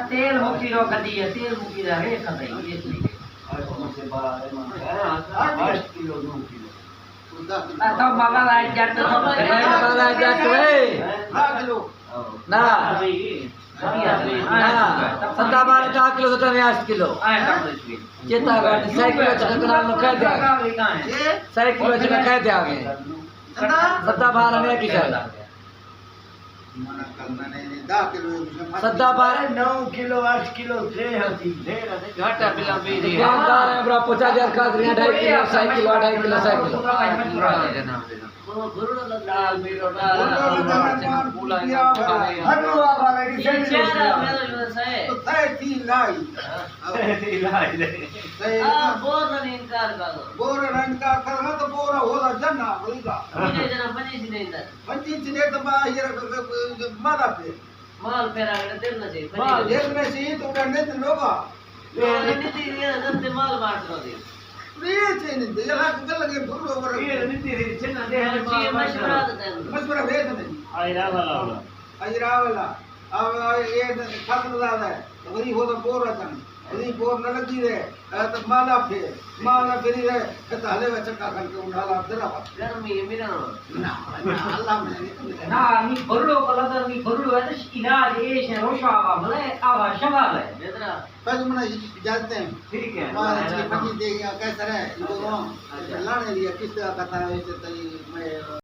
तेल मुकी रो कदी है तेल मुकी रहे कदी ये ठीक है तो माला लाइट जट तो माला जट वे ना ना 7 किलो तो 8 किलो चेता गाड़ी 6 किलो चकना लो कह दे 6 किलो चकना कह दे आगे 7 ने की चल 9 किलो 8 किलो थे हती घाटा बिला भी दुकानदार है बड़ा 50,000 का 2.5 किलो 6 किलो 2.5 किलो 6 किलो दाल मेरो दाल पूला हलवा वाला की चेहरा मेरो से तो थी लाई बोर इनकार कर तो बोर होला जना बोलिगा जना बनी सी नहीं तो बा ये माल फेरा देर न चाहिए माल देर में से तो डंडे तो लोगा नीति ये नंदे माल बांट दो ये चाहिए नहीं ये लाख चल लगे भूल ओवर ये नीति चेना दे है मशवरा भेज नहीं आयरा वाला अब ये खत्म ज्यादा है वही हो तो बोर रतन यदि बोर न लगी रे तो माला फिर रे तो हले चक्का करके उठाला जरा गर्मी है मेरा ना अल्लाह में ना मी भरलो कलर मी भरलो है तो इलाज ये है रोशावा भले आवा शवाल है बेदरा पहले मना जानते हैं ठीक है मां जी पति दे कैसा है लोगों लाने लिया किस तरह कथा है तो मैं